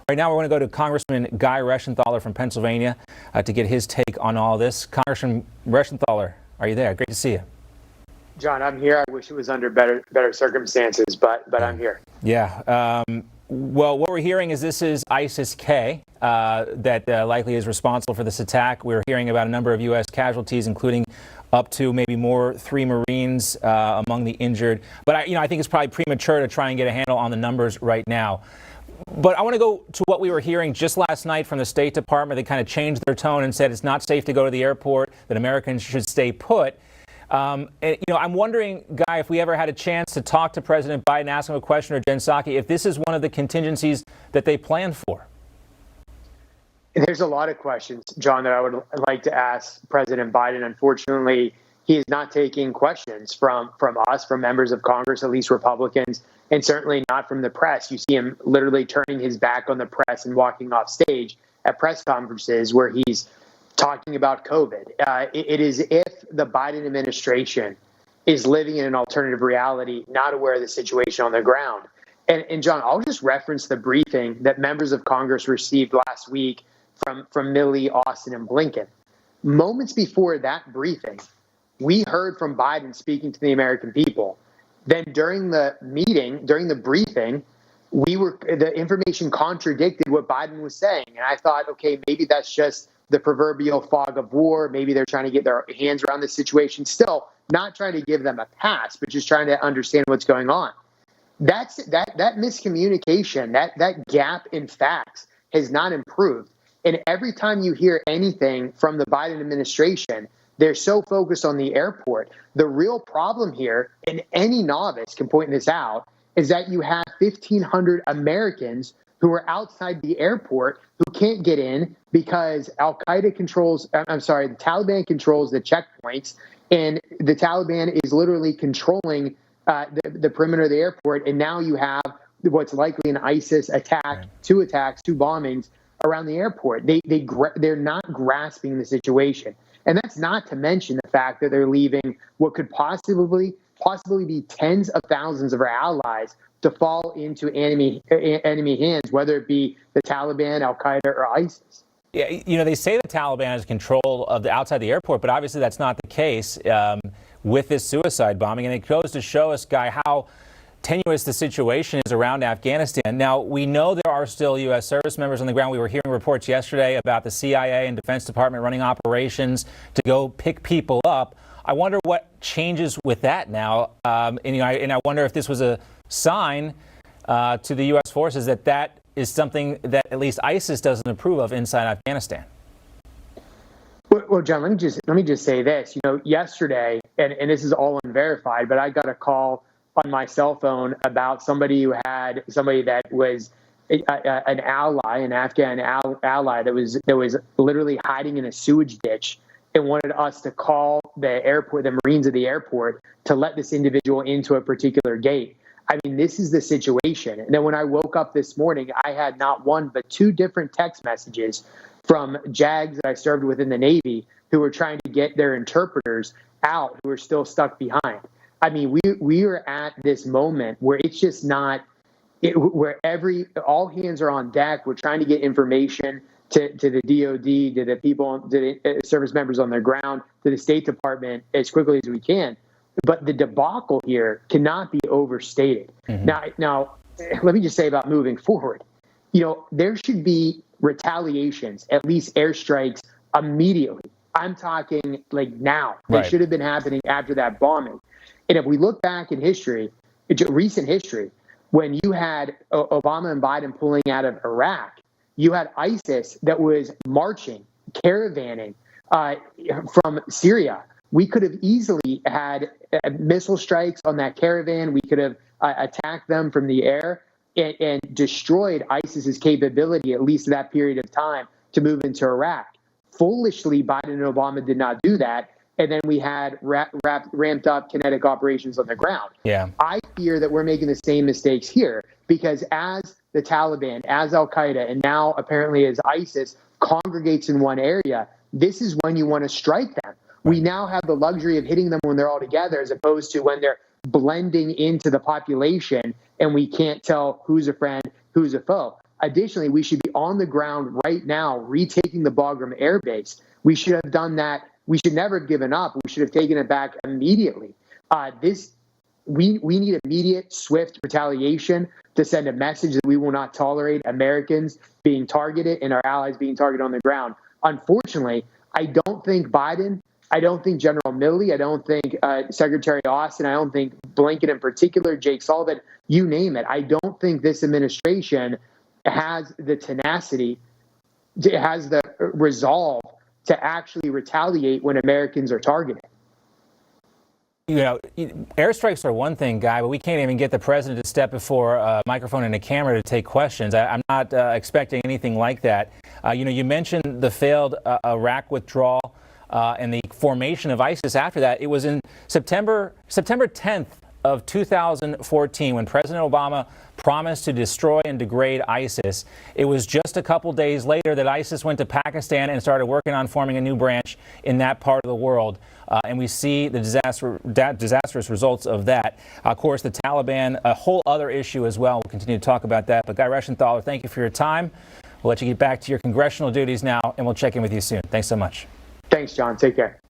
Right now, we're going to go to Congressman Guy Reschenthaler from Pennsylvania to get his take on all this. Congressman Reschenthaler, are you there? Great to see you. John, I'm here. I wish it was under better circumstances, but I'm here. Yeah. Well, what we're hearing is this is ISIS-K that likely is responsible for this attack. We're hearing about a number of U.S. casualties, including up to maybe 3 Marines among the injured. But I think it's probably premature to try and get a handle on the numbers right now. But I want to go to what we were hearing just last night from the State Department. They kind of changed their tone and said it's not safe to go to the airport, that Americans should stay put. And, I'm wondering, Guy, if we ever had a chance to talk to President Biden, ask him a question, or Jen Psaki, if this is one of the contingencies that they plan for. There's a lot of questions, John, that I would like to ask President Biden. Unfortunately, he is not taking questions from us, from members of Congress, at least Republicans, and certainly not from the press. You see him literally turning his back on the press and walking off stage at press conferences where he's talking about COVID. It is if the Biden administration is living in an alternative reality, not aware of the situation on the ground. And John, I'll just reference the briefing that members of Congress received last week from Milley, Austin, and Blinken. Moments before that briefing, we heard from Biden speaking to the American people. Then during the meeting, during the briefing, the information contradicted what Biden was saying. And I thought, okay, maybe that's just the proverbial fog of war. Maybe they're trying to get their hands around the situation. Still, not trying to give them a pass, but just trying to understand what's going on. That miscommunication, that gap in facts has not improved. And every time you hear anything from the Biden administration, they're so focused on the airport. The real problem here, and any novice can point this out, is that you have 1,500 Americans who are outside the airport who can't get in because the Taliban controls the checkpoints, and the Taliban is literally controlling the perimeter of the airport. And now you have what's likely an ISIS attack, two bombings around the airport. They're not grasping the situation. And that's not to mention the fact that they're leaving what could possibly be tens of thousands of our allies to fall into enemy hands, whether it be the Taliban, Al-Qaeda, or ISIS. Yeah, they say the Taliban has control of outside the airport, but obviously that's not the case with this suicide bombing. And it goes to show us, Guy, how tenuous the situation is around Afghanistan. Now, we know there are still U.S. service members on the ground. We were hearing reports yesterday about the CIA and Defense Department running operations to go pick people up. I wonder what changes with that now. And I wonder if this was a sign to the U.S. forces that is something that at least ISIS doesn't approve of inside Afghanistan. Well, John, let me just say this. Yesterday, and this is all unverified, but I got a call on my cell phone about somebody that was an ally, an Afghan ally that was literally hiding in a sewage ditch and wanted us to call the Marines of the airport to let this individual into a particular gate. I mean, this is the situation. And then when I woke up this morning, I had not one but 2 different text messages from JAGs that I served with in the Navy who were trying to get their interpreters out, who are still stuck behind. I mean, we are at this moment where it's just not where all hands are on deck. We're trying to get information to the DOD, to the people, to the service members on the ground, to the State Department as quickly as we can. But the debacle here cannot be overstated. Mm-hmm. Now, let me just say about moving forward. There should be retaliations, at least airstrikes immediately. I'm talking like now. Right. They should have been happening after that bombing. And if we look back in history, recent history, when you had Obama and Biden pulling out of Iraq, you had ISIS that was marching, caravanning from Syria. We could have easily had missile strikes on that caravan. We could have attacked them from the air and destroyed ISIS's capability, at least that period of time, to move into Iraq. Foolishly, Biden and Obama did not do that. And then we had ramped up kinetic operations on the ground. Yeah. I fear that we're making the same mistakes here because as the Taliban, as Al-Qaeda, and now apparently as ISIS congregates in one area, this is when you want to strike them. We now have the luxury of hitting them when they're all together as opposed to when they're blending into the population and we can't tell who's a friend, who's a foe. Additionally, we should be on the ground right now, retaking the Bagram Air Base. We should have done that. We should never have given up. We should have taken it back immediately. We need immediate, swift retaliation to send a message that we will not tolerate Americans being targeted and our allies being targeted on the ground. Unfortunately, I don't think Biden, I don't think General Milley, I don't think Secretary Austin, I don't think Blinken in particular, Jake Sullivan, you name it. I don't think this administration has the tenacity, has the resolve to actually retaliate when Americans are targeted. You know, airstrikes are one thing, Guy, but we can't even get the president to step before a microphone and a camera to take questions. I'm not expecting anything like that. You mentioned the failed Iraq withdrawal and the formation of ISIS after that. It was in September 10th of 2014 when President Obama promised to destroy and degrade ISIS. It was just a couple days later that ISIS went to Pakistan and started working on forming a new branch in that part of the world. And we see the disastrous results of that. Of course, the Taliban, a whole other issue as well. We'll continue to talk about that. But Guy Reschenthaler, thank you for your time. We'll let you get back to your congressional duties now, and we'll check in with you soon. Thanks so much. Thanks, John. Take care.